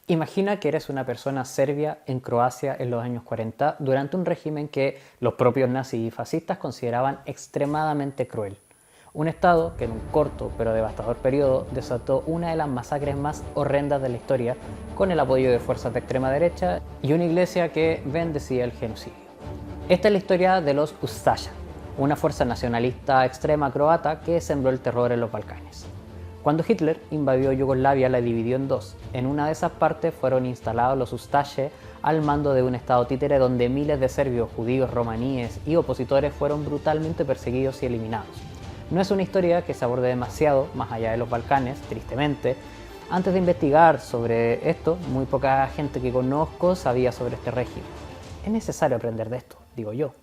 Imagina que eres una persona serbia en Croacia en los años 40 durante un régimen que los propios nazis y fascistas consideraban extremadamente cruel. Un estado que en un corto pero devastador periodo desató una de las masacres más horrendas de la historia con el apoyo de fuerzas de extrema derecha y una iglesia que bendecía el genocidio. Esta es la historia de los Ustaša, una fuerza nacionalista extrema croata que sembró el terror en los Balcanes. Cuando Hitler invadió Yugoslavia, la dividió en dos. En una de esas partes fueron instalados los Ustaše al mando de un estado títere donde miles de serbios, judíos, romaníes y opositores fueron brutalmente perseguidos y eliminados. No es una historia que se aborde demasiado más allá de los Balcanes, tristemente. Antes de investigar sobre esto, muy poca gente que conozco sabía sobre este régimen. Es necesario aprender de esto, digo yo.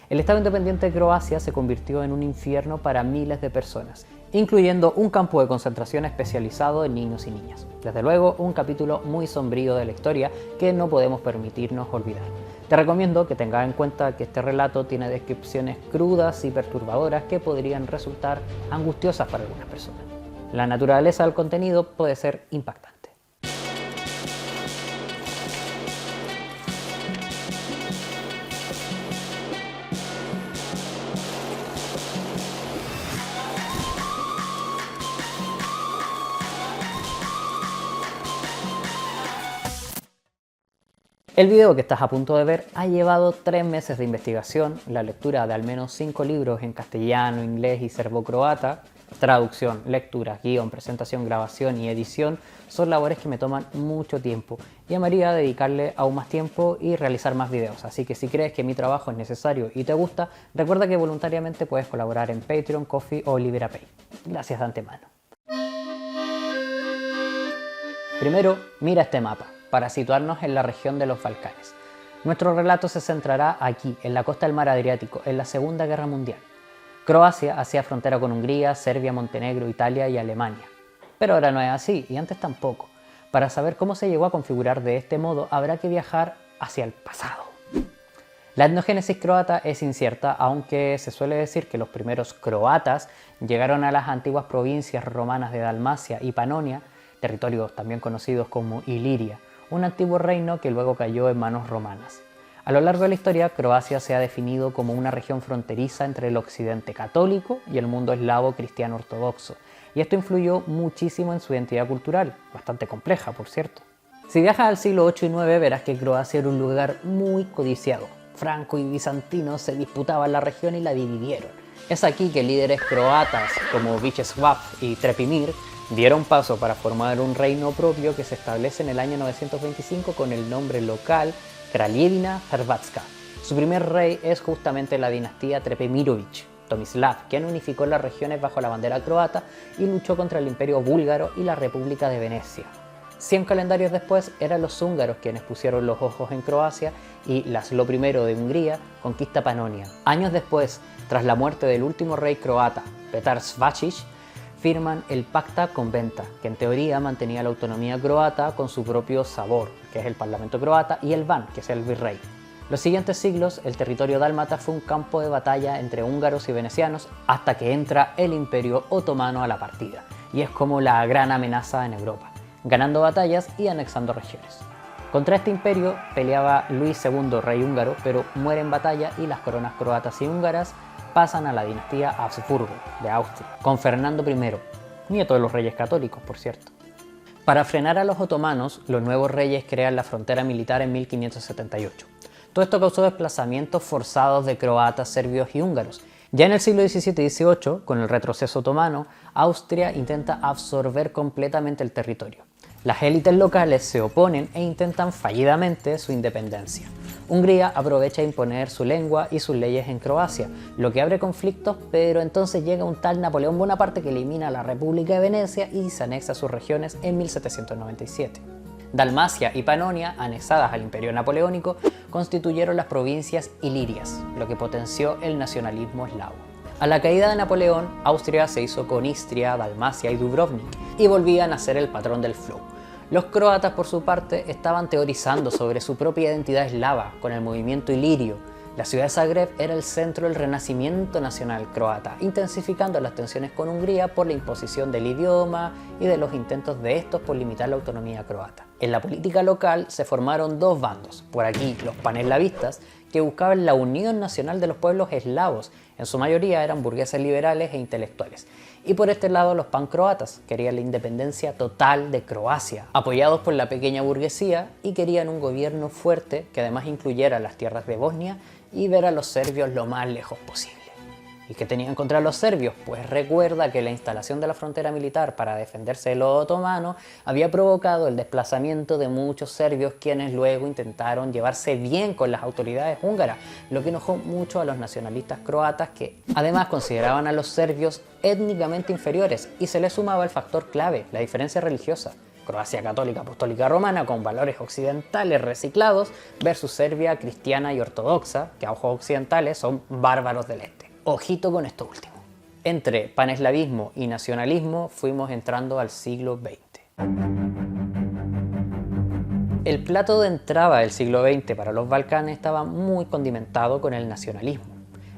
El Estado independiente de Croacia se convirtió en un infierno para miles de personas, incluyendo un campo de concentración especializado en niños y niñas. Desde luego, un capítulo muy sombrío de la historia que no podemos permitirnos olvidar. Te recomiendo que tengas en cuenta que este relato tiene descripciones crudas y perturbadoras que podrían resultar angustiosas para algunas personas. La naturaleza del contenido puede ser impactante. El video que estás a punto de ver ha llevado 3 meses de investigación, la lectura de al menos 5 libros en castellano, inglés y serbo-croata, traducción, lectura, guión, presentación, grabación y edición son labores que me toman mucho tiempo y amaría dedicarle aún más tiempo y realizar más videos, así que si crees que mi trabajo es necesario y te gusta, recuerda que voluntariamente puedes colaborar en Patreon, Ko-fi o Liberapay. Gracias de antemano. Primero, mira este mapa para situarnos en la región de los Balcanes. Nuestro relato se centrará aquí, en la costa del mar Adriático, en la Segunda Guerra Mundial. Croacia hacía frontera con Hungría, Serbia, Montenegro, Italia y Alemania. Pero ahora no es así, y antes tampoco. Para saber cómo se llegó a configurar de este modo, habrá que viajar hacia el pasado. La etnogénesis croata es incierta, aunque se suele decir que los primeros croatas llegaron a las antiguas provincias romanas de Dalmacia y Panonia, territorios también conocidos como Iliria, un antiguo reino que luego cayó en manos romanas. A lo largo de la historia, Croacia se ha definido como una región fronteriza entre el occidente católico y el mundo eslavo cristiano ortodoxo, y esto influyó muchísimo en su identidad cultural, bastante compleja, por cierto. Si viajas al siglo VIII y IX, verás que Croacia era un lugar muy codiciado. Franco y bizantinos se disputaban la región y la dividieron. Es aquí que líderes croatas como Vičeslav y Trepimir dieron paso para formar un reino propio que se establece en el año 925 con el nombre local Kraljevina Hrvatska. Su primer rey es justamente la dinastía Trepimirović, Tomislav, quien unificó las regiones bajo la bandera croata y luchó contra el imperio búlgaro y la República de Venecia. 100 calendarios después eran los húngaros quienes pusieron los ojos en Croacia y Laszlo I de Hungría conquista Panonia. Años después, tras la muerte del último rey croata, Petar Svacic, firman el Pacta Conventa, que en teoría mantenía la autonomía croata con su propio sabor, que es el Parlamento croata, y el Ban, que es el virrey. Los siguientes siglos, el territorio dálmata fue un campo de batalla entre húngaros y venecianos hasta que entra el Imperio Otomano a la partida, y es como la gran amenaza en Europa, ganando batallas y anexando regiones. Contra este imperio peleaba Luis II, rey húngaro, pero muere en batalla y las coronas croatas y húngaras pasan a la dinastía Habsburgo de Austria, con Fernando I, nieto de los reyes católicos, por cierto. Para frenar a los otomanos, los nuevos reyes crean la frontera militar en 1578. Todo esto causó desplazamientos forzados de croatas, serbios y húngaros. Ya en el siglo XVII y XVIII, con el retroceso otomano, Austria intenta absorber completamente el territorio. Las élites locales se oponen e intentan fallidamente su independencia. Hungría aprovecha a imponer su lengua y sus leyes en Croacia, lo que abre conflictos, pero entonces llega un tal Napoleón Bonaparte que elimina a la República de Venecia y se anexa a sus regiones en 1797. Dalmacia y Panonia, anexadas al Imperio Napoleónico, constituyeron las provincias ilirias, lo que potenció el nacionalismo eslavo. A la caída de Napoleón, Austria se hizo con Istria, Dalmacia y Dubrovnik, y volvían a ser el patrón del flow. Los croatas, por su parte, estaban teorizando sobre su propia identidad eslava con el movimiento ilirio, La ciudad de Zagreb era el centro del renacimiento nacional croata, intensificando las tensiones con Hungría por la imposición del idioma y de los intentos de estos por limitar la autonomía croata. En la política local se formaron dos bandos, por aquí los paneslavistas, que buscaban la unión nacional de los pueblos eslavos, en su mayoría eran burgueses liberales e intelectuales, y por este lado los pancroatas, querían la independencia total de Croacia, apoyados por la pequeña burguesía y querían un gobierno fuerte que además incluyera las tierras de Bosnia y ver a los serbios lo más lejos posible. ¿Y qué tenían contra los serbios? Pues recuerda que la instalación de la frontera militar para defenderse de los otomanos había provocado el desplazamiento de muchos serbios, quienes luego intentaron llevarse bien con las autoridades húngaras, lo que enojó mucho a los nacionalistas croatas, que además consideraban a los serbios étnicamente inferiores, y se les sumaba el factor clave, la diferencia religiosa. Croacia católica apostólica romana con valores occidentales reciclados versus Serbia cristiana y ortodoxa, que a ojos occidentales son bárbaros del este. Ojito con esto último. Entre paneslavismo y nacionalismo fuimos entrando al siglo XX. El plato de entrada del siglo XX para los Balcanes estaba muy condimentado con el nacionalismo.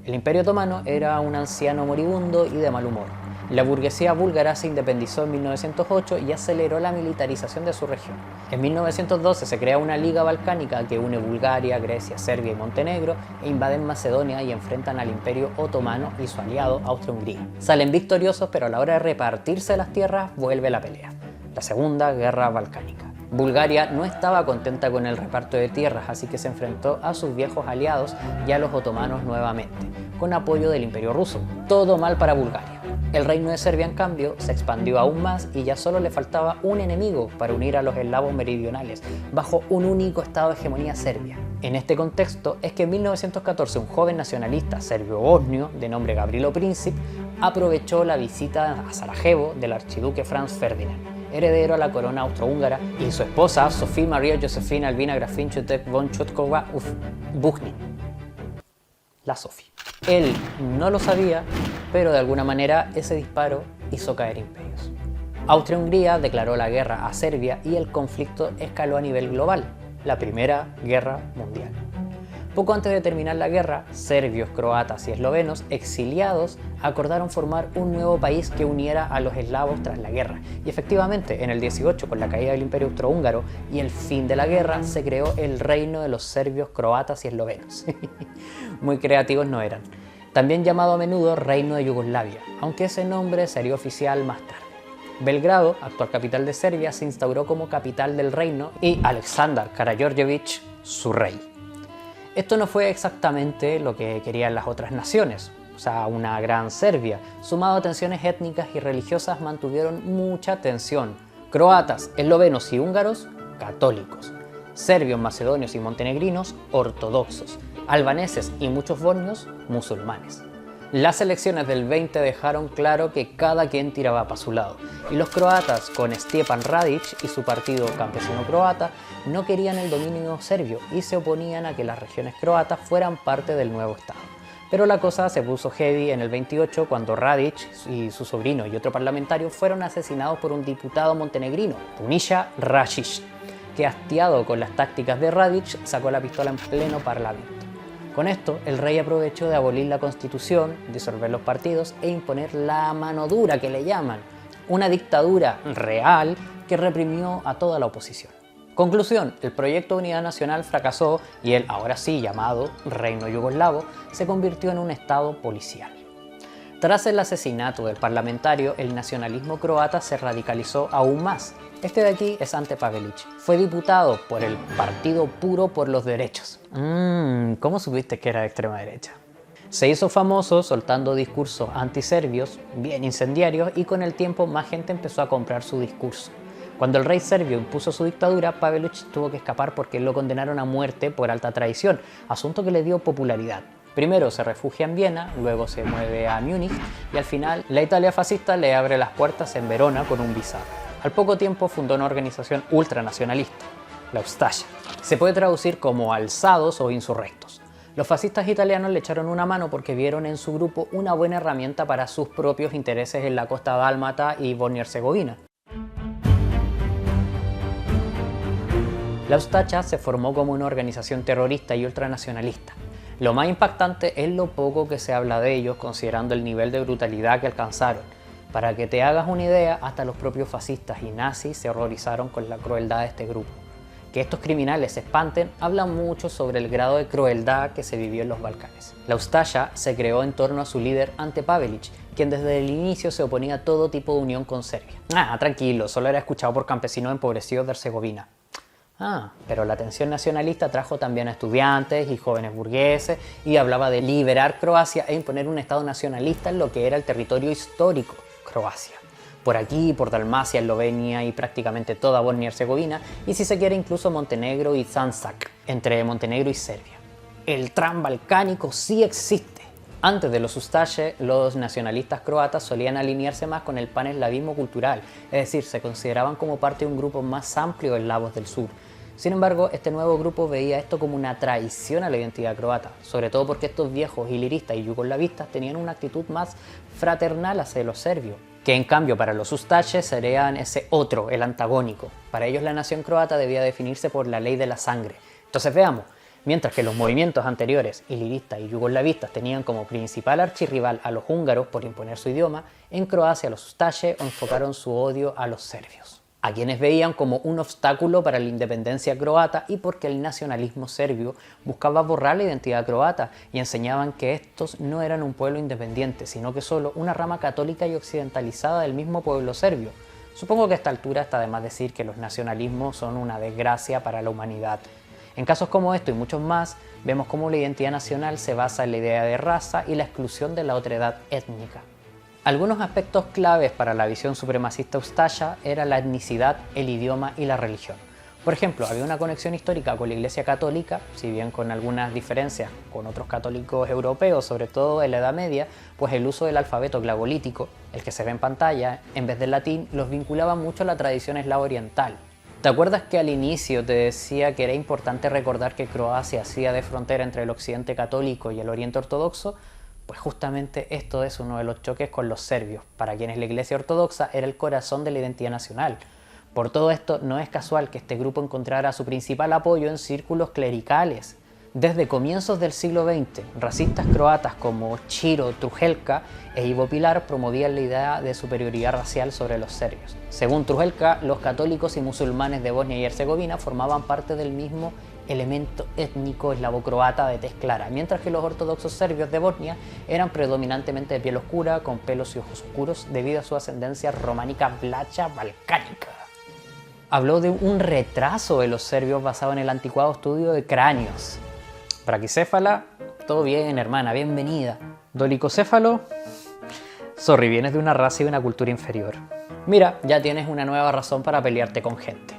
El Imperio Otomano era un anciano moribundo y de mal humor. La burguesía búlgara se independizó en 1908 y aceleró la militarización de su región. En 1912 se crea una liga balcánica que une Bulgaria, Grecia, Serbia y Montenegro e invaden Macedonia y enfrentan al Imperio Otomano y su aliado Austria-Hungría. Salen victoriosos, pero a la hora de repartirse las tierras vuelve la pelea. La Segunda Guerra Balcánica. Bulgaria no estaba contenta con el reparto de tierras, así que se enfrentó a sus viejos aliados y a los otomanos nuevamente, con apoyo del Imperio Ruso. Todo mal para Bulgaria. El reino de Serbia, en cambio, se expandió aún más y ya solo le faltaba un enemigo para unir a los eslavos meridionales bajo un único estado de hegemonía serbia. En este contexto es que en 1914 un joven nacionalista serbio-bosnio de nombre Gavrilo Princip aprovechó la visita a Sarajevo del archiduque Franz Ferdinand, heredero a la corona austrohúngara, y su esposa Sofía María Josefina Albina Grafin Chutek von Chutkova-Buchnin, la Sofía. Él no lo sabía, pero de alguna manera ese disparo hizo caer imperios. Austria-Hungría declaró la guerra a Serbia y el conflicto escaló a nivel global, la Primera Guerra Mundial. Poco antes de terminar la guerra, serbios, croatas y eslovenos exiliados acordaron formar un nuevo país que uniera a los eslavos tras la guerra. Y efectivamente, en el 18, con la caída del Imperio Austrohúngaro y el fin de la guerra, se creó el reino de los serbios, croatas y eslovenos. Muy creativos no eran. También llamado a menudo Reino de Yugoslavia, aunque ese nombre sería oficial más tarde. Belgrado, actual capital de Serbia, se instauró como capital del reino y Aleksandar Karađorđević, su rey. Esto no fue exactamente lo que querían las otras naciones, o sea, una gran Serbia. Sumado a tensiones étnicas y religiosas, mantuvieron mucha tensión. Croatas, eslovenos y húngaros, católicos. Serbios, macedonios y montenegrinos, ortodoxos. Albaneses y muchos bosnios, musulmanes. Las elecciones del 20 dejaron claro que cada quien tiraba para su lado, y los croatas, con Stjepan Radić y su partido campesino croata, no querían el dominio serbio y se oponían a que las regiones croatas fueran parte del nuevo estado. Pero la cosa se puso heavy en el 28 cuando Radić y su sobrino y otro parlamentario fueron asesinados por un diputado montenegrino, Punija Rašić, que, hastiado con las tácticas de Radić, sacó la pistola en pleno parlamento. Con esto, el rey aprovechó de abolir la constitución, disolver los partidos e imponer la mano dura, que le llaman, una dictadura real que reprimió a toda la oposición. Conclusión, el proyecto de unidad nacional fracasó y el ahora sí llamado Reino Yugoslavo se convirtió en un estado policial. Tras el asesinato del parlamentario, el nacionalismo croata se radicalizó aún más. Este de aquí es Ante Pavelić. Fue diputado por el Partido Puro por los Derechos. ¿Cómo supiste que era de extrema derecha? Se hizo famoso soltando discursos antiserbios, bien incendiarios, y con el tiempo más gente empezó a comprar su discurso. Cuando el rey serbio impuso su dictadura, Pavelić tuvo que escapar porque lo condenaron a muerte por alta traición, asunto que le dio popularidad. Primero se refugia en Viena, luego se mueve a Múnich y al final la Italia fascista le abre las puertas en Verona con un visado. Al poco tiempo fundó una organización ultranacionalista, la Ustascia. Se puede traducir como alzados o insurrectos. Los fascistas italianos le echaron una mano porque vieron en su grupo una buena herramienta para sus propios intereses en la costa dálmata y Bosnia-Herzegovina. La Ustascia se formó como una organización terrorista y ultranacionalista. Lo más impactante es lo poco que se habla de ellos considerando el nivel de brutalidad que alcanzaron. Para que te hagas una idea, hasta los propios fascistas y nazis se horrorizaron con la crueldad de este grupo. Que estos criminales se espanten habla mucho sobre el grado de crueldad que se vivió en los Balcanes. La Ustasha se creó en torno a su líder Ante Pavelić, quien desde el inicio se oponía a todo tipo de unión con Serbia. Tranquilo, solo era escuchado por campesinos empobrecidos de Herzegovina. Pero la tensión nacionalista trajo también a estudiantes y jóvenes burgueses y hablaba de liberar Croacia e imponer un estado nacionalista en lo que era el territorio histórico, Croacia. Por aquí, por Dalmacia, Eslovenia y prácticamente toda Bosnia y Herzegovina, y si se quiere incluso Montenegro y Sandžak, entre Montenegro y Serbia. El transbalcánico sí existe. Antes de los Ustaše, los nacionalistas croatas solían alinearse más con el paneslavismo cultural, es decir, se consideraban como parte de un grupo más amplio de eslavos del sur. Sin embargo, este nuevo grupo veía esto como una traición a la identidad croata, sobre todo porque estos viejos iliristas y yugoslavistas tenían una actitud más fraternal hacia los serbios, que en cambio para los Ustaše serían ese otro, el antagónico. Para ellos la nación croata debía definirse por la ley de la sangre. Entonces veamos, mientras que los movimientos anteriores, iliristas y yugoslavistas, tenían como principal archirrival a los húngaros por imponer su idioma, en Croacia los Ustaše enfocaron su odio a los serbios, a quienes veían como un obstáculo para la independencia croata y porque el nacionalismo serbio buscaba borrar la identidad croata y enseñaban que estos no eran un pueblo independiente, sino que solo una rama católica y occidentalizada del mismo pueblo serbio. Supongo que a esta altura está de más decir que los nacionalismos son una desgracia para la humanidad. En casos como esto y muchos más, vemos cómo la identidad nacional se basa en la idea de raza y la exclusión de la otredad étnica. Algunos aspectos claves para la visión supremacista Ustasha era la etnicidad, el idioma y la religión. Por ejemplo, había una conexión histórica con la Iglesia Católica, si bien con algunas diferencias con otros católicos europeos, sobre todo en la Edad Media, pues el uso del alfabeto glagolítico, el que se ve en pantalla, en vez del latín, los vinculaba mucho a la tradición eslava oriental. ¿Te acuerdas que al inicio te decía que era importante recordar que Croacia hacía de frontera entre el occidente católico y el oriente ortodoxo? Pues justamente esto es uno de los choques con los serbios, para quienes la Iglesia Ortodoxa era el corazón de la identidad nacional. Por todo esto, no es casual que este grupo encontrara su principal apoyo en círculos clericales. Desde comienzos del siglo XX, racistas croatas como Ciro Truhelka e Ivo Pilar promovían la idea de superioridad racial sobre los serbios. Según Truhelka, los católicos y musulmanes de Bosnia y Herzegovina formaban parte del mismo elemento étnico eslavo-croata de tez clara, mientras que los ortodoxos serbios de Bosnia eran predominantemente de piel oscura, con pelos y ojos oscuros, debido a su ascendencia románica vlacha balcánica. Habló de un retraso de los serbios basado en el anticuado estudio de cráneos. Braquicéfala, todo bien, hermana, bienvenida. Dolicocéfalo, sorry, vienes de una raza y una cultura inferior. Mira, ya tienes una nueva razón para pelearte con gente.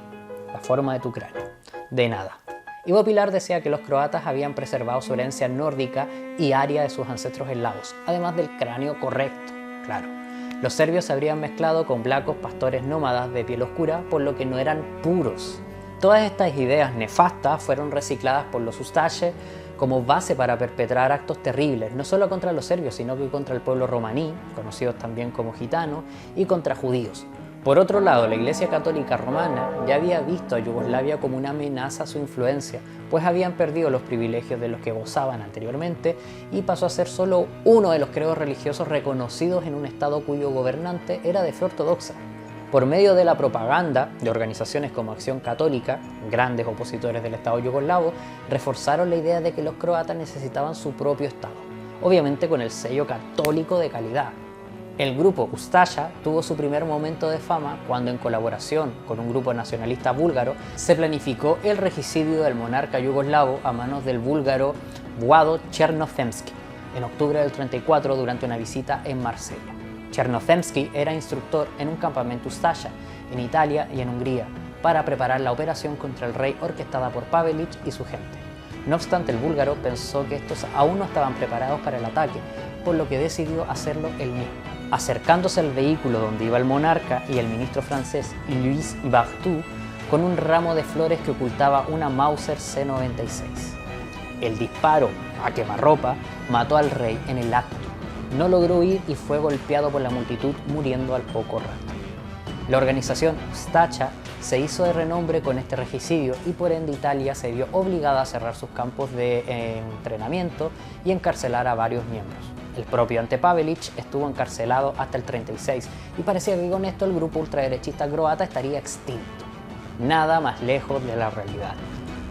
La forma de tu cráneo. De nada. Ivo Pilar decía que los croatas habían preservado su herencia nórdica y aria de sus ancestros eslavos, además del cráneo correcto, claro. Los serbios se habrían mezclado con blacos pastores nómadas de piel oscura, por lo que no eran puros. Todas estas ideas nefastas fueron recicladas por los Ustaše como base para perpetrar actos terribles, no solo contra los serbios, sino que contra el pueblo romaní, conocidos también como gitanos, y contra judíos. Por otro lado, la Iglesia Católica Romana ya había visto a Yugoslavia como una amenaza a su influencia, pues habían perdido los privilegios de los que gozaban anteriormente y pasó a ser solo uno de los credos religiosos reconocidos en un estado cuyo gobernante era de fe ortodoxa. Por medio de la propaganda de organizaciones como Acción Católica, grandes opositores del Estado yugoslavo, reforzaron la idea de que los croatas necesitaban su propio Estado, obviamente con el sello católico de calidad. El grupo Ustasha tuvo su primer momento de fama cuando, en colaboración con un grupo nacionalista búlgaro, se planificó el regicidio del monarca yugoslavo a manos del búlgaro Vlado Chernozemski en octubre del 34 durante una visita en Marsella. Chernozemski era instructor en un campamento Ustasha en Italia y en Hungría para preparar la operación contra el rey orquestada por Pavelić y su gente. No obstante, el búlgaro pensó que estos aún no estaban preparados para el ataque, por lo que decidió hacerlo él mismo. Acercándose al vehículo donde iba el monarca y el ministro francés Louis Barthou con un ramo de flores que ocultaba una Mauser C-96. El disparo a quemarropa mató al rey en el acto. No logró huir y fue golpeado por la multitud, muriendo al poco rato. La organización Ustasha se hizo de renombre con este regicidio y por ende Italia se vio obligada a cerrar sus campos de entrenamiento y encarcelar a varios miembros. El propio Ante Pavelić estuvo encarcelado hasta el 36 y parecía que con esto el grupo ultraderechista croata estaría extinto. Nada más lejos de la realidad,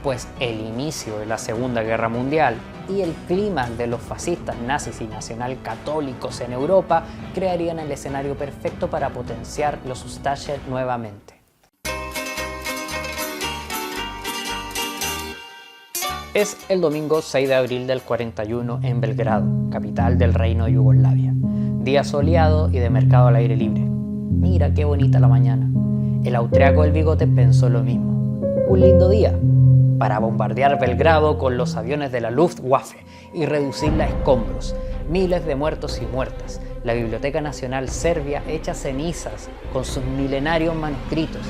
pues el inicio de la Segunda Guerra Mundial y el clima de los fascistas nazis y nacionalcatólicos en Europa crearían el escenario perfecto para potenciar los Ustaše nuevamente. Es el domingo 6 de abril del 41 en Belgrado, capital del Reino de Yugoslavia. Día soleado y de mercado al aire libre. Mira qué bonita la mañana. El austriaco del bigote pensó lo mismo. Un lindo día para bombardear Belgrado con los aviones de la Luftwaffe y reducirla a escombros. Miles de muertos y muertas. La Biblioteca Nacional Serbia hecha cenizas con sus milenarios manuscritos.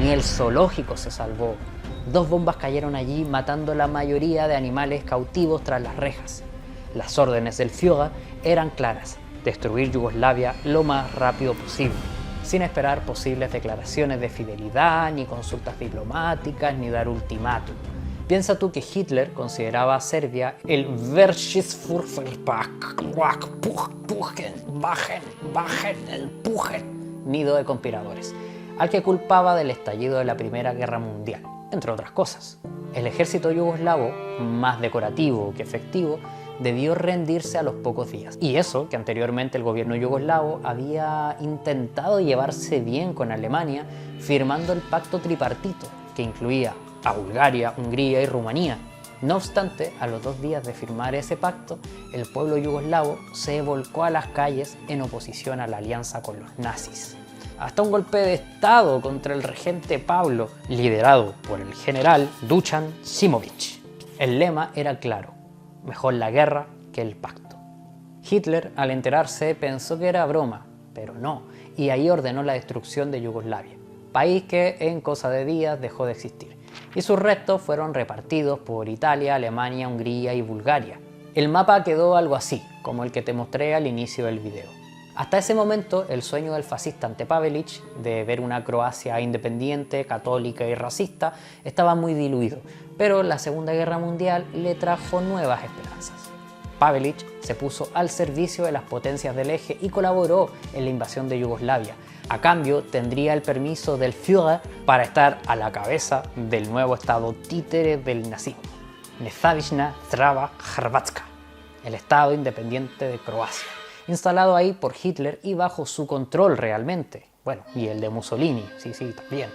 Ni el zoológico se salvó. 2 bombas cayeron allí matando la mayoría de animales cautivos tras las rejas. Las órdenes del Führer eran claras: destruir Yugoslavia lo más rápido posible, sin esperar posibles declaraciones de fidelidad, ni consultas diplomáticas, ni dar ultimátum. Piensa tú que Hitler consideraba a Serbia el nido de conspiradores, al que culpaba del estallido de la Primera Guerra Mundial, entre otras cosas. El ejército yugoslavo, más decorativo que efectivo, debió rendirse a los pocos días. Y eso que anteriormente el gobierno yugoslavo había intentado llevarse bien con Alemania, firmando el pacto tripartito, que incluía a Bulgaria, Hungría y Rumanía. No obstante, a los 2 días de firmar ese pacto, el pueblo yugoslavo se volcó a las calles en oposición a la alianza con los nazis. Hasta un golpe de estado contra el regente Pablo, liderado por el general Dušan Simović. El lema era claro: mejor la guerra que el pacto. Hitler, al enterarse, pensó que era broma, pero no, y ahí ordenó la destrucción de Yugoslavia, país que en cosa de días dejó de existir, y sus restos fueron repartidos por Italia, Alemania, Hungría y Bulgaria. El mapa quedó algo así, como el que te mostré al inicio del video. Hasta ese momento, el sueño del fascista Ante Pavelić de ver una Croacia independiente, católica y racista estaba muy diluido, pero la Segunda Guerra Mundial le trajo nuevas esperanzas. Pavelić se puso al servicio de las potencias del eje y colaboró en la invasión de Yugoslavia. A cambio, tendría el permiso del Führer para estar a la cabeza del nuevo estado títere del nazismo, Nezavisna Zdrava Hrvatska, el estado independiente de Croacia, instalado ahí por Hitler y bajo su control realmente. Bueno, y el de Mussolini, sí, también.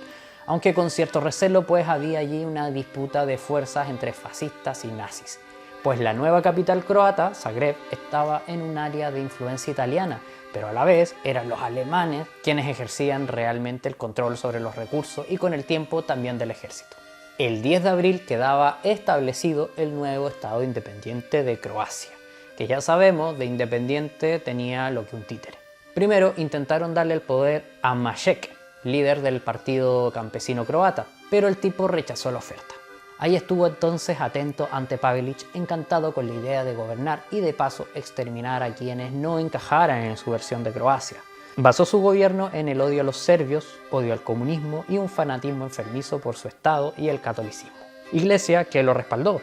Aunque con cierto recelo, pues había allí una disputa de fuerzas entre fascistas y nazis. Pues la nueva capital croata, Zagreb, estaba en un área de influencia italiana, pero a la vez eran los alemanes quienes ejercían realmente el control sobre los recursos y con el tiempo también del ejército. El 10 de abril quedaba establecido el nuevo Estado independiente de Croacia, que ya sabemos de independiente tenía lo que un títere. Primero intentaron darle el poder a Mašek, líder del partido campesino croata, pero el tipo rechazó la oferta. Ahí estuvo entonces atento Ante Pavelić, encantado con la idea de gobernar y de paso exterminar a quienes no encajaran en su versión de Croacia. Basó su gobierno en el odio a los serbios, odio al comunismo y un fanatismo enfermizo por su estado y el catolicismo. Iglesia que lo respaldó.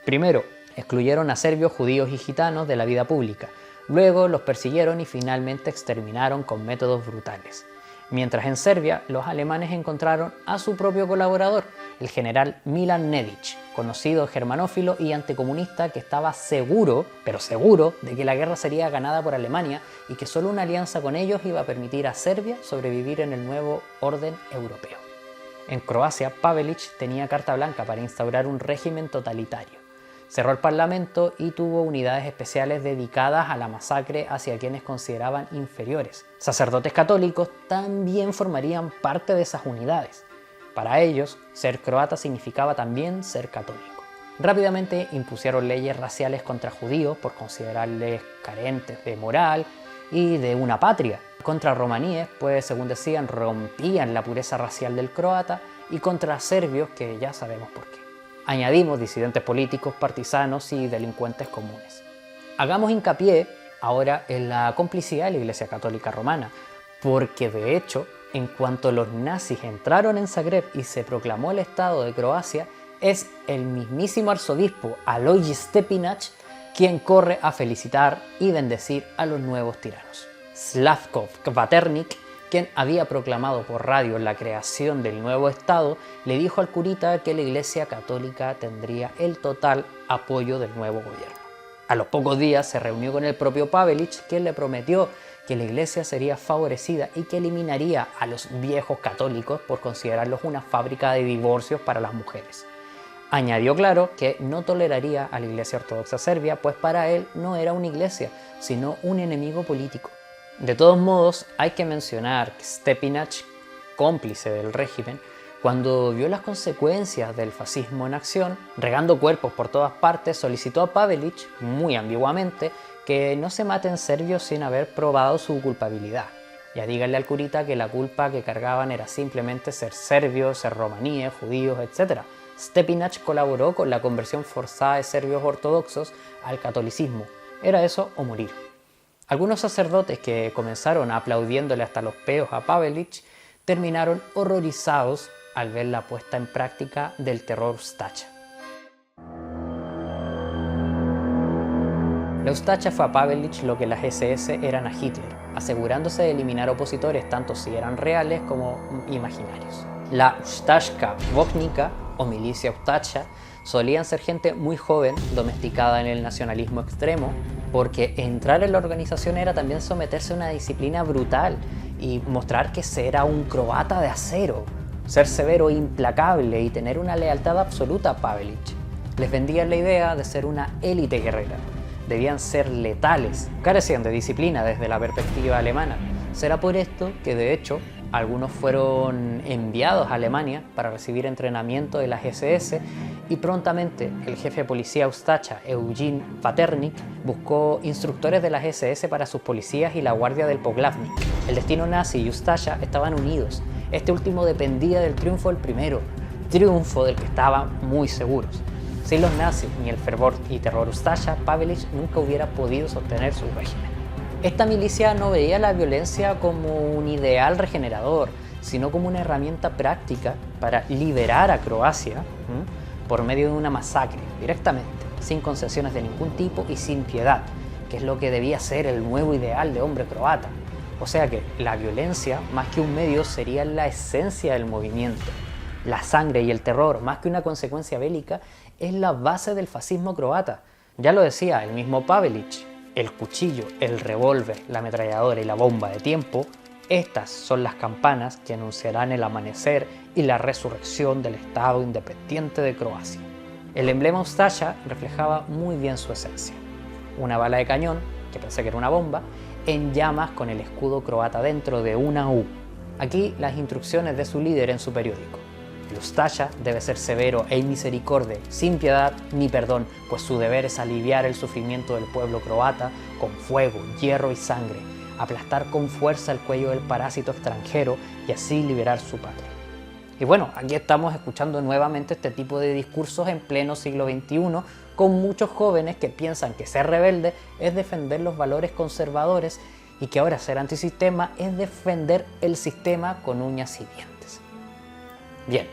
Primero, excluyeron a serbios, judíos y gitanos de la vida pública. Luego los persiguieron y finalmente exterminaron con métodos brutales. Mientras en Serbia, los alemanes encontraron a su propio colaborador, el general Milan Nedić, conocido germanófilo y anticomunista que estaba seguro, pero seguro, de que la guerra sería ganada por Alemania y que solo una alianza con ellos iba a permitir a Serbia sobrevivir en el nuevo orden europeo. En Croacia, Pavelić tenía carta blanca para instaurar un régimen totalitario. Cerró el parlamento y tuvo unidades especiales dedicadas a la masacre hacia quienes consideraban inferiores. Sacerdotes católicos también formarían parte de esas unidades. Para ellos, ser croata significaba también ser católico. Rápidamente impusieron leyes raciales contra judíos por considerarles carentes de moral y de una patria. Contra romaníes, pues según decían, rompían la pureza racial del croata, y contra serbios, que ya sabemos por qué. Añadimos disidentes políticos, partisanos y delincuentes comunes. Hagamos hincapié ahora en la complicidad de la Iglesia Católica Romana, porque de hecho En cuanto los nazis entraron en Zagreb y se proclamó el Estado de Croacia, es el mismísimo arzobispo Alojzije Stepinac quien corre a felicitar y bendecir a los nuevos tiranos. Slavko Kvaternik, quien había proclamado por radio la creación del nuevo Estado, le dijo al curita que la Iglesia Católica tendría el total apoyo del nuevo gobierno. A los pocos días se reunió con el propio Pavelić, quien le prometió que la Iglesia sería favorecida y que eliminaría a los viejos católicos por considerarlos una fábrica de divorcios para las mujeres. Añadió claro que no toleraría a la Iglesia Ortodoxa Serbia, pues para él no era una iglesia, sino un enemigo político. De todos modos, hay que mencionar que Stepinac, cómplice del régimen, cuando vio las consecuencias del fascismo en acción, regando cuerpos por todas partes, solicitó a Pavelić, muy ambiguamente, que no se maten serbios sin haber probado su culpabilidad. Ya díganle al curita que la culpa que cargaban era simplemente ser serbios, ser romaníes, judíos, etc. Stepinac colaboró con la conversión forzada de serbios ortodoxos al catolicismo. Era eso o morir. Algunos sacerdotes que comenzaron aplaudiéndole hasta los peos a Pavelić terminaron horrorizados al ver la puesta en práctica del terror Ustaša. La Ustaša fue a Pavelić lo que las SS eran a Hitler, asegurándose de eliminar opositores tanto si eran reales como imaginarios. La Ustaška Bojnica, o milicia Ustaša, solían ser gente muy joven, domesticada en el nacionalismo extremo, porque entrar en la organización era también someterse a una disciplina brutal y mostrar que se era un croata de acero, ser severo e implacable y tener una lealtad absoluta a Pavelić. Les vendían la idea de ser una élite guerrera. Debían ser letales, carecían de disciplina desde la perspectiva alemana. Será por esto que, de hecho, algunos fueron enviados a Alemania para recibir entrenamiento de las SS y prontamente el jefe de policía Ustaša, Eugen Kvaternik, buscó instructores de las SS para sus policías y la guardia del Poglavnik. El destino nazi y Ustaša estaban unidos. Este último dependía del triunfo del primero, triunfo del que estaban muy seguros. Sin los nazis ni el fervor y terror Ustaša, Pavelić nunca hubiera podido sostener su régimen. Esta milicia no veía la violencia como un ideal regenerador, sino como una herramienta práctica para liberar a Croacia por medio de una masacre, directamente, sin concesiones de ningún tipo y sin piedad, que es lo que debía ser el nuevo ideal de hombre croata. O sea que la violencia, más que un medio, sería la esencia del movimiento. La sangre y el terror, más que una consecuencia bélica, es la base del fascismo croata. Ya lo decía el mismo Pavelić, el cuchillo, el revólver, la ametralladora y la bomba de tiempo, estas son las campanas que anunciarán el amanecer y la resurrección del Estado independiente de Croacia. El emblema Ustaša reflejaba muy bien su esencia. Una bala de cañón, que pensé que era una bomba, en llamas con el escudo croata dentro de una U. Aquí las instrucciones de su líder en su periódico. El Ustaša debe ser severo e inmisericorde, sin piedad ni perdón, pues su deber es aliviar el sufrimiento del pueblo croata con fuego, hierro y sangre, aplastar con fuerza el cuello del parásito extranjero y así liberar su patria. Y bueno, aquí estamos escuchando nuevamente este tipo de discursos en pleno siglo XXI, con muchos jóvenes que piensan que ser rebelde es defender los valores conservadores y que ahora ser antisistema es defender el sistema con uñas y dientes. Bien,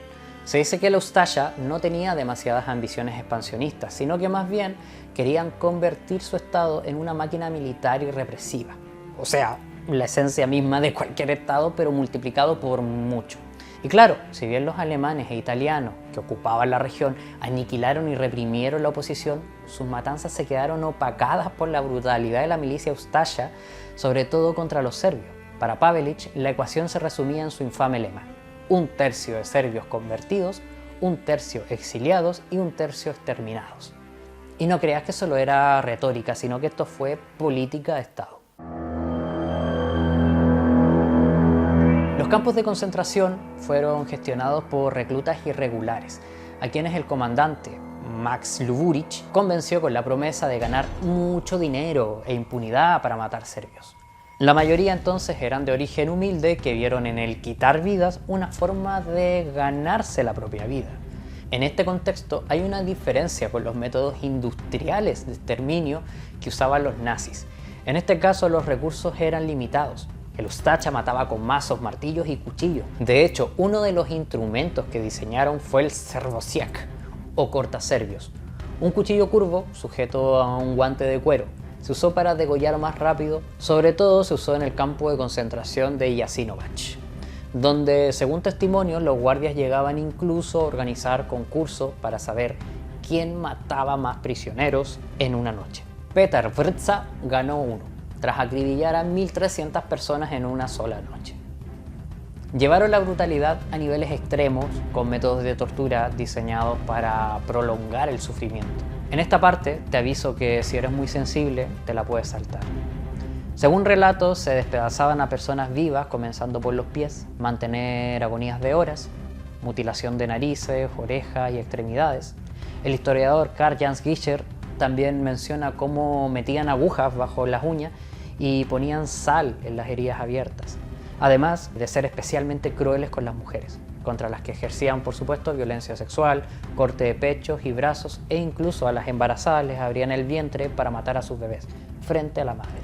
se dice que la Ustaša no tenía demasiadas ambiciones expansionistas, sino que más bien querían convertir su estado en una máquina militar y represiva. O sea, la esencia misma de cualquier estado, pero multiplicado por mucho. Y claro, si bien los alemanes e italianos que ocupaban la región aniquilaron y reprimieron la oposición, sus matanzas se quedaron opacadas por la brutalidad de la milicia Ustaša, sobre todo contra los serbios. Para Pavelić, la ecuación se resumía en su infame lema: 1/3 de serbios convertidos, 1/3 exiliados y 1/3 exterminados. Y no creas que solo era retórica, sino que esto fue política de Estado. Los campos de concentración fueron gestionados por reclutas irregulares, a quienes el comandante Max Luburić convenció con la promesa de ganar mucho dinero e impunidad para matar serbios. La mayoría entonces eran de origen humilde que vieron en el quitar vidas una forma de ganarse la propia vida. En este contexto hay una diferencia con los métodos industriales de exterminio que usaban los nazis. En este caso los recursos eran limitados. El Ustacha mataba con mazos, martillos y cuchillos. De hecho, uno de los instrumentos que diseñaron fue el servosiak, o cortaservios, un cuchillo curvo sujeto a un guante de cuero. Se usó para degollar más rápido, sobre todo se usó en el campo de concentración de Jasenovac, donde, según testimonios, los guardias llegaban incluso a organizar concursos para saber quién mataba más prisioneros en una noche. Petar Vrtza ganó uno, tras acribillar a 1.300 personas en una sola noche. Llevaron la brutalidad a niveles extremos con métodos de tortura diseñados para prolongar el sufrimiento. En esta parte te aviso que si eres muy sensible te la puedes saltar. Según relatos, se despedazaban a personas vivas comenzando por los pies, mantener agonías de horas, mutilación de narices, orejas y extremidades. El historiador Karl Jans Gischer también menciona cómo metían agujas bajo las uñas y ponían sal en las heridas abiertas, además de ser especialmente crueles con las mujeres, contra las que ejercían, por supuesto, violencia sexual, corte de pechos y brazos, e incluso a las embarazadas les abrían el vientre para matar a sus bebés frente a la madre.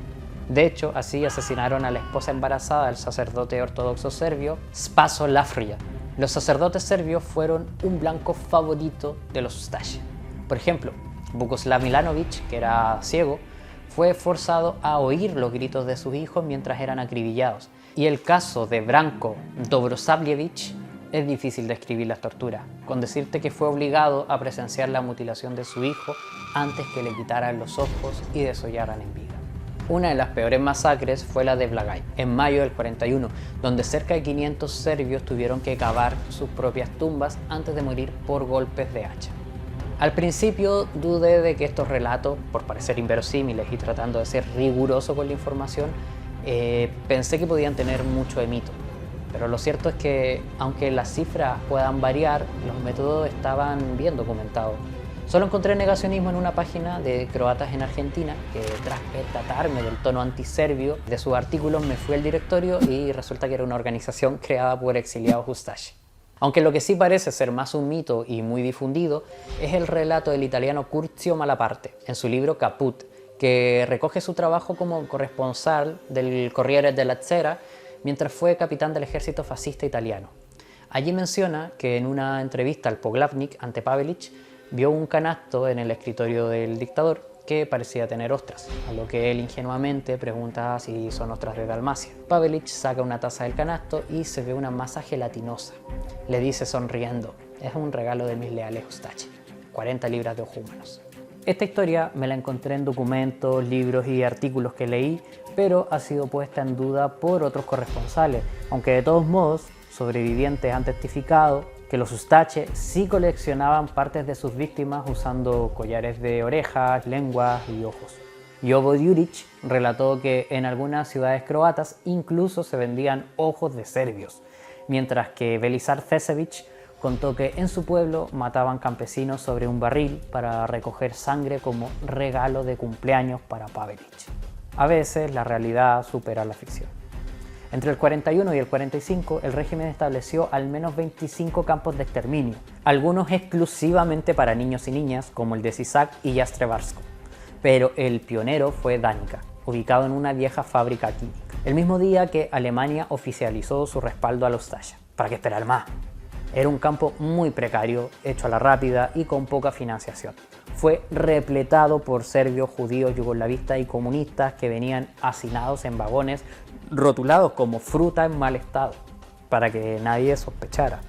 De hecho, así asesinaron a la esposa embarazada del sacerdote ortodoxo serbio Spaso Lafrija. Los sacerdotes serbios fueron un blanco favorito de los Ustaše. Por ejemplo, Vukoslav Milanović, que era ciego, fue forzado a oír los gritos de sus hijos mientras eran acribillados. Y el caso de Branko Dobrosavljević es difícil de describir las torturas, con decirte que fue obligado a presenciar la mutilación de su hijo antes que le quitaran los ojos y desollaran en vida. Una de las peores masacres fue la de Blagaj, en mayo del 41, donde cerca de 500 serbios tuvieron que cavar sus propias tumbas antes de morir por golpes de hacha. Al principio dudé de que estos relatos, por parecer inverosímiles y tratando de ser riguroso con la información, pensé que podían tener mucho de mito. Pero lo cierto es que, aunque las cifras puedan variar, los métodos estaban bien documentados. Solo encontré negacionismo en una página de croatas en Argentina, que tras percatarme del tono antiserbio de sus artículos me fui al directorio y resulta que era una organización creada por exiliados Ustaše. Aunque lo que sí parece ser más un mito y muy difundido es el relato del italiano Curzio Malaparte en su libro Caput, que recoge su trabajo como corresponsal del Corriere della Sera mientras fue capitán del ejército fascista italiano. Allí menciona que en una entrevista al Poglavnik ante Pavelić vio un canasto en el escritorio del dictador que parecía tener ostras, a lo que él ingenuamente pregunta si son ostras de Dalmacia. Pavelić saca una taza del canasto y se ve una masa gelatinosa. Le dice sonriendo: es un regalo de mis leales Ustaše, 40 libras de ojos humanos. Esta historia me la encontré en documentos, libros y artículos que leí, pero ha sido puesta en duda por otros corresponsales, aunque de todos modos sobrevivientes han testificado que los Ustaše sí coleccionaban partes de sus víctimas usando collares de orejas, lenguas y ojos. Jovo Đurić relató que en algunas ciudades croatas incluso se vendían ojos de serbios, mientras que Velisar Fesević contó que en su pueblo mataban campesinos sobre un barril para recoger sangre como regalo de cumpleaños para Pavelić. A veces la realidad supera la ficción. Entre el 41 y el 45, el régimen estableció al menos 25 campos de exterminio, algunos exclusivamente para niños y niñas, como el de Sisak y Jastrebarsko. Pero el pionero fue Danica, ubicado en una vieja fábrica química, el mismo día que Alemania oficializó su respaldo a los Ustaše. ¿Para qué esperar más? Era un campo muy precario, hecho a la rápida y con poca financiación. Fue repletado por serbios, judíos, yugoslavistas y comunistas que venían hacinados en vagones rotulados como fruta en mal estado, para que nadie sospechara.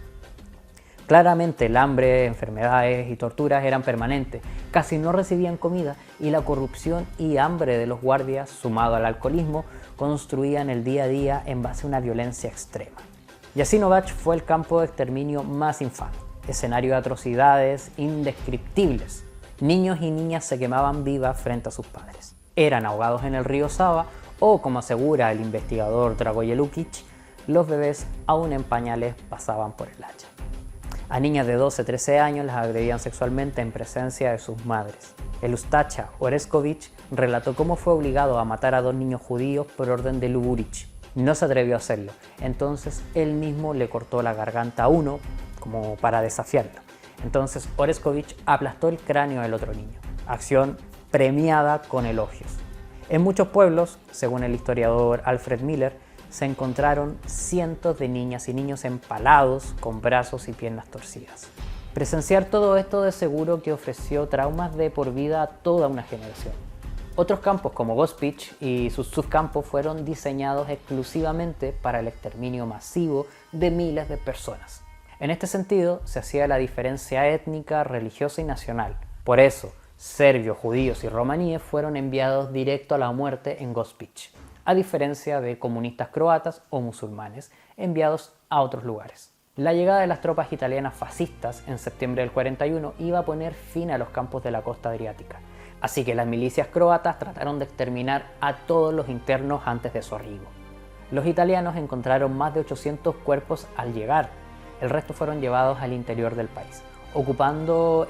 Claramente el hambre, enfermedades y torturas eran permanentes, casi no recibían comida y la corrupción y hambre de los guardias, sumado al alcoholismo, construían el día a día en base a una violencia extrema. Jasenovac fue el campo de exterminio más infame, escenario de atrocidades indescriptibles. Niños y niñas se quemaban vivas frente a sus padres. Eran ahogados en el río Sava o, como asegura el investigador Dragoje Lukic, los bebés aún en pañales pasaban por el hacha. A niñas de 12-13 años las agredían sexualmente en presencia de sus madres. El Ustacha Oresković relató cómo fue obligado a matar a 2 niños judíos por orden de Luburić. No se atrevió a hacerlo, entonces él mismo le cortó la garganta a uno como para desafiarlo. Entonces Oresković aplastó el cráneo del otro niño, acción premiada con elogios. En muchos pueblos, según el historiador Alfred Miller, se encontraron cientos de niñas y niños empalados con brazos y piernas torcidas. Presenciar todo esto de seguro que ofreció traumas de por vida a toda una generación. Otros campos como Gospic y sus subcampos fueron diseñados exclusivamente para el exterminio masivo de miles de personas. En este sentido, se hacía la diferencia étnica, religiosa y nacional. Por eso, serbios, judíos y romaníes fueron enviados directo a la muerte en Gospic, a diferencia de comunistas croatas o musulmanes enviados a otros lugares. La llegada de las tropas italianas fascistas en septiembre del 41 iba a poner fin a los campos de la costa adriática, así que las milicias croatas trataron de exterminar a todos los internos antes de su arribo. Los italianos encontraron más de 800 cuerpos al llegar, el resto fueron llevados al interior del país, ocupando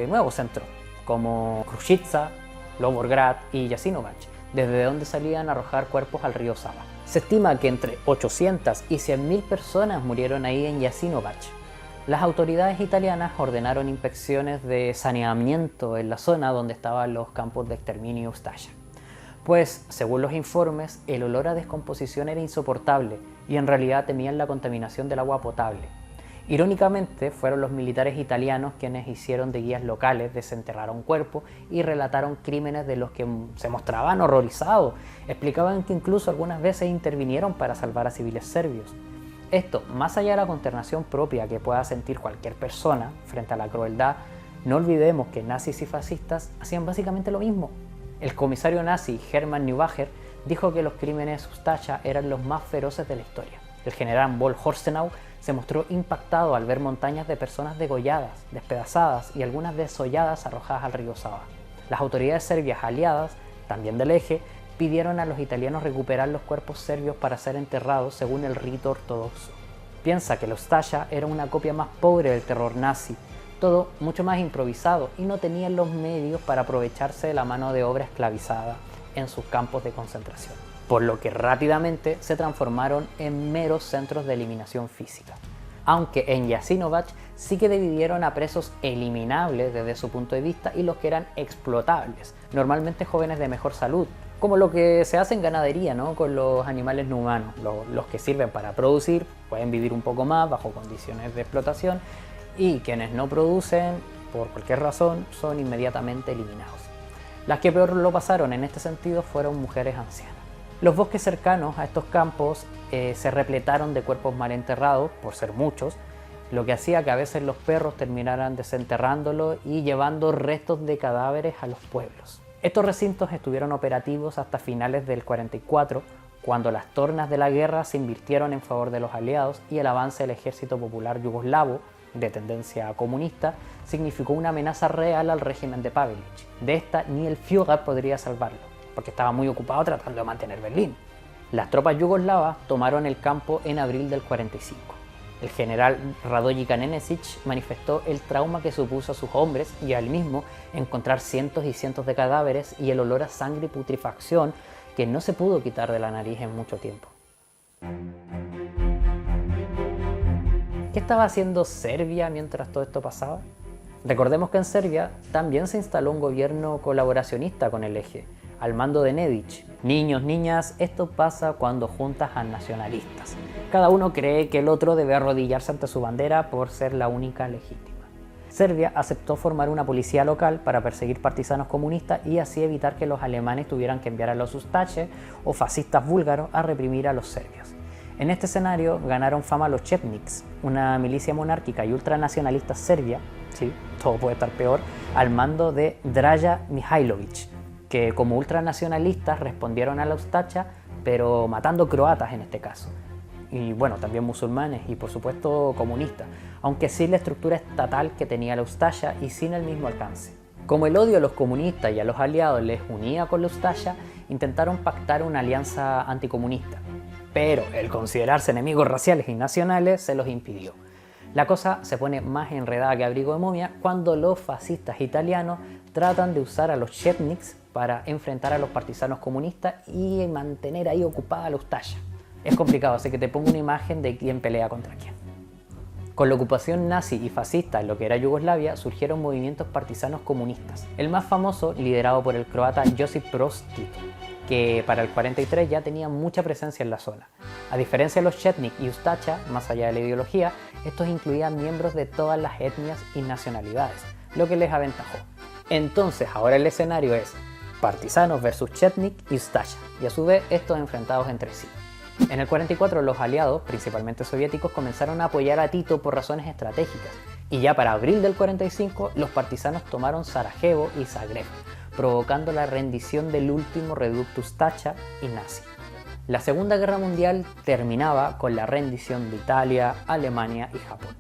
nuevos centros como Kruščica, Lovograd y Jasenovac, desde donde salían a arrojar cuerpos al río Sava. Se estima que entre 800 y 100.000 personas murieron ahí en Jasenovac. Las autoridades italianas ordenaron inspecciones de saneamiento en la zona donde estaban los campos de exterminio Ustasha. Pues, según los informes, el olor a descomposición era insoportable y en realidad temían la contaminación del agua potable. Irónicamente, fueron los militares italianos quienes hicieron de guías locales, desenterraron cuerpos y relataron crímenes de los que se mostraban horrorizados. Explicaban que incluso algunas veces intervinieron para salvar a civiles serbios. Esto, más allá de la consternación propia que pueda sentir cualquier persona frente a la crueldad, no olvidemos que nazis y fascistas hacían básicamente lo mismo. El comisario nazi Hermann Neubacher dijo que los crímenes Ustasha eran los más feroces de la historia. El general von Horstenau se mostró impactado al ver montañas de personas degolladas, despedazadas y algunas desolladas arrojadas al río Sava. Las autoridades serbias aliadas, también del eje, pidieron a los italianos recuperar los cuerpos serbios para ser enterrados según el rito ortodoxo. Piensa que la Ustasha era una copia más pobre del terror nazi, todo mucho más improvisado y no tenían los medios para aprovecharse de la mano de obra esclavizada en sus campos de concentración, por lo que rápidamente se transformaron en meros centros de eliminación física. Aunque en Jasenovac sí que dividieron a presos eliminables desde su punto de vista y los que eran explotables, normalmente jóvenes de mejor salud, como lo que se hace en ganadería, ¿no? Con los animales no humanos. Los que sirven para producir pueden vivir un poco más bajo condiciones de explotación y quienes no producen, por cualquier razón, son inmediatamente eliminados. Las que peor lo pasaron en este sentido fueron mujeres ancianas. Los bosques cercanos a estos campos se repletaron de cuerpos mal enterrados, por ser muchos, lo que hacía que a veces los perros terminaran desenterrándolos y llevando restos de cadáveres a los pueblos. Estos recintos estuvieron operativos hasta finales del 44, cuando las tornas de la guerra se invirtieron en favor de los aliados y el avance del ejército popular yugoslavo, de tendencia comunista, significó una amenaza real al régimen de Pavelić. De esta ni el Führer podría salvarlo, porque estaba muy ocupado tratando de mantener Berlín. Las tropas yugoslavas tomaron el campo en abril del 45. El general Radojica Nenesic manifestó el trauma que supuso a sus hombres y a él mismo encontrar cientos y cientos de cadáveres y el olor a sangre y putrefacción que no se pudo quitar de la nariz en mucho tiempo. ¿Qué estaba haciendo Serbia mientras todo esto pasaba? Recordemos que en Serbia también se instaló un gobierno colaboracionista con el eje, al mando de Nedić. Niños, niñas, esto pasa cuando juntas a nacionalistas. Cada uno cree que el otro debe arrodillarse ante su bandera por ser la única legítima. Serbia aceptó formar una policía local para perseguir partisanos comunistas y así evitar que los alemanes tuvieran que enviar a los ustaše o fascistas búlgaros a reprimir a los serbios. En este escenario ganaron fama los Chetniks, una milicia monárquica y ultranacionalista serbia, sí, todo puede estar peor, al mando de Draža Mihailović, que como ultranacionalistas respondieron a la Ustasha, pero matando croatas en este caso. Y bueno, también musulmanes y por supuesto comunistas, aunque sin la estructura estatal que tenía la Ustasha y sin el mismo alcance. Como el odio a los comunistas y a los aliados les unía con la Ustasha, intentaron pactar una alianza anticomunista, pero el considerarse enemigos raciales y nacionales se los impidió. La cosa se pone más enredada que abrigo de momia cuando los fascistas italianos tratan de usar a los Chetniks para enfrentar a los partisanos comunistas y mantener ahí ocupada la Ustasha. Es complicado, así que te pongo una imagen de quién pelea contra quién. Con la ocupación nazi y fascista en lo que era Yugoslavia, surgieron movimientos partisanos comunistas. El más famoso, liderado por el croata Josip Broz Tito, que para el 43 ya tenía mucha presencia en la zona. A diferencia de los Chetnik y Ustacha, más allá de la ideología, estos incluían miembros de todas las etnias y nacionalidades, lo que les aventajó. Entonces ahora el escenario es partisanos versus Chetnik y Ustacha, y a su vez estos enfrentados entre sí. En el 44 los aliados, principalmente soviéticos, comenzaron a apoyar a Tito por razones estratégicas, y ya para abril del 45 los partisanos tomaron Sarajevo y Zagreb, provocando la rendición del último reducto Ustacha y nazi. La Segunda Guerra Mundial terminaba con la rendición de Italia, Alemania y Japón.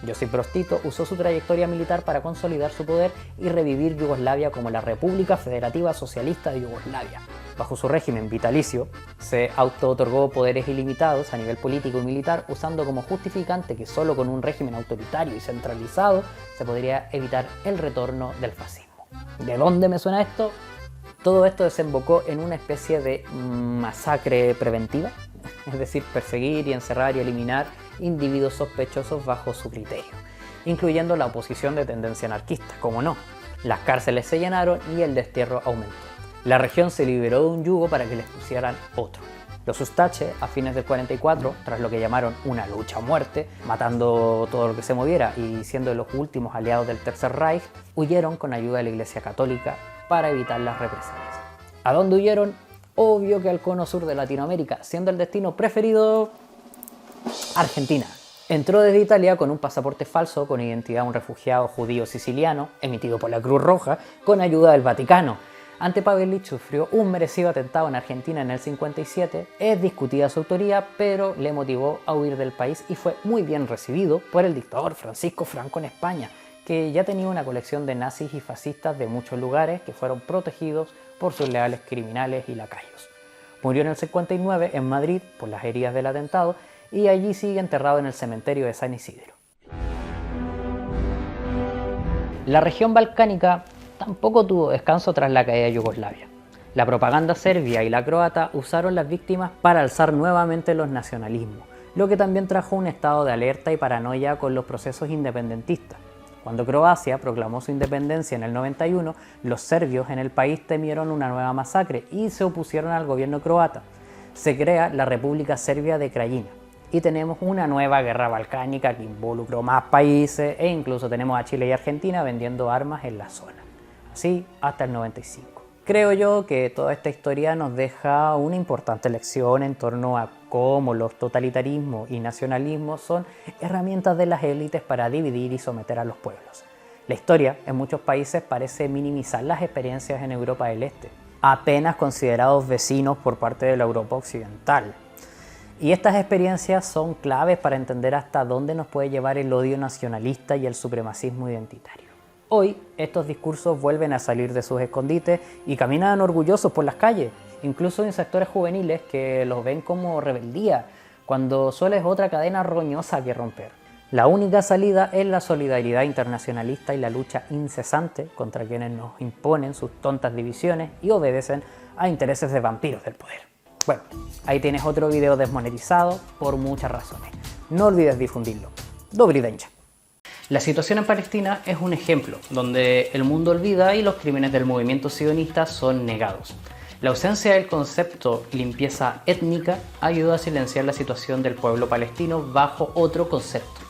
Josip Broz Tito usó su trayectoria militar para consolidar su poder y revivir Yugoslavia como la República Federativa Socialista de Yugoslavia. Bajo su régimen vitalicio, se auto-otorgó poderes ilimitados a nivel político y militar, usando como justificante que solo con un régimen autoritario y centralizado se podría evitar el retorno del fascismo. ¿De dónde me suena esto? Todo esto desembocó en una especie de masacre preventiva, es decir, perseguir y encerrar y eliminar individuos sospechosos bajo su criterio, incluyendo la oposición de tendencia anarquista, como no. Las cárceles se llenaron y el destierro aumentó. La región se liberó de un yugo para que les pusieran otro. Los Ustache, a fines del 44, tras lo que llamaron una lucha a muerte, matando todo lo que se moviera y siendo los últimos aliados del Tercer Reich, huyeron con ayuda de la Iglesia Católica para evitar las represalias. ¿A dónde huyeron? Obvio que al cono sur de Latinoamérica, siendo el destino preferido Argentina. Entró desde Italia con un pasaporte falso con identidad de un refugiado judío siciliano, emitido por la Cruz Roja, con ayuda del Vaticano. Ante Pavelić sufrió un merecido atentado en Argentina en el 57, es discutida su autoría, pero le motivó a huir del país y fue muy bien recibido por el dictador Francisco Franco en España, que ya tenía una colección de nazis y fascistas de muchos lugares que fueron protegidos por sus leales criminales y lacayos. Murió en el 59 en Madrid por las heridas del atentado y allí sigue enterrado en el cementerio de San Isidro. La región balcánica tampoco tuvo descanso tras la caída de Yugoslavia. La propaganda serbia y la croata usaron las víctimas para alzar nuevamente los nacionalismos, lo que también trajo un estado de alerta y paranoia con los procesos independentistas. Cuando Croacia proclamó su independencia en el 91, los serbios en el país temieron una nueva masacre y se opusieron al gobierno croata. Se crea la República Serbia de Krajina y tenemos una nueva guerra balcánica que involucró más países e incluso tenemos a Chile y Argentina vendiendo armas en la zona. Así hasta el 95. Creo yo que toda esta historia nos deja una importante lección en torno a cómo los totalitarismos y nacionalismos son herramientas de las élites para dividir y someter a los pueblos. La historia en muchos países parece minimizar las experiencias en Europa del Este, apenas considerados vecinos por parte de la Europa occidental. Y estas experiencias son claves para entender hasta dónde nos puede llevar el odio nacionalista y el supremacismo identitario. Hoy, estos discursos vuelven a salir de sus escondites y caminan orgullosos por las calles, incluso en sectores juveniles que los ven como rebeldía, cuando solo es otra cadena roñosa que romper. La única salida es la solidaridad internacionalista y la lucha incesante contra quienes nos imponen sus tontas divisiones y obedecen a intereses de vampiros del poder. Bueno, ahí tienes otro video desmonetizado por muchas razones. No olvides difundirlo. Dobry Dencha. La situación en Palestina es un ejemplo donde el mundo olvida y los crímenes del movimiento sionista son negados. La ausencia del concepto limpieza étnica ayuda a silenciar la situación del pueblo palestino bajo otro concepto,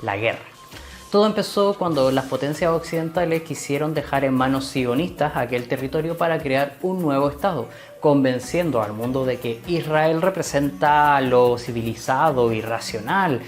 la guerra. Todo empezó cuando las potencias occidentales quisieron dejar en manos sionistas aquel territorio para crear un nuevo Estado, convenciendo al mundo de que Israel representa lo civilizado y racional,